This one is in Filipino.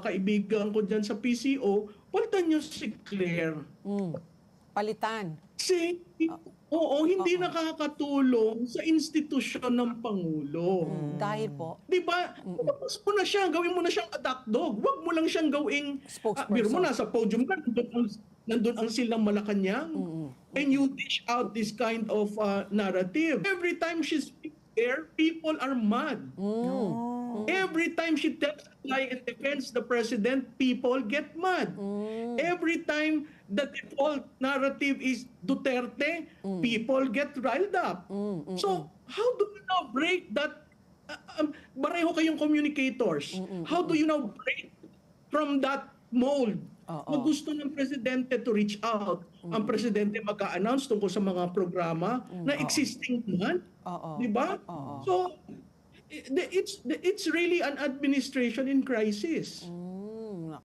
kaibigan ko dyan sa PCO, palitan nyo si Claire. Palitan. Kasi, hindi nakakatulong sa institusyon ng Pangulo. Dahil po, Di ba? Tapos mo na siya, gawin mo na siyang attack dog. Huwag mo lang siyang gawing, Spokesperson. biro mo nasa podium ka, nandun ang silang Malacanang. And you dish out this kind of narrative. Every time she speaks there, people are mad. Every time she tells a lie and defends the president, people get mad. Every time the default narrative is Duterte, people get riled up. So, how do you now break that? Pareho kayong communicators. How do you now break from that mold? Na gusto ng presidente to reach out. Ang presidente mag-a-announce tungkol sa mga programa na existing naman. Di ba? So, it's really an administration in crisis.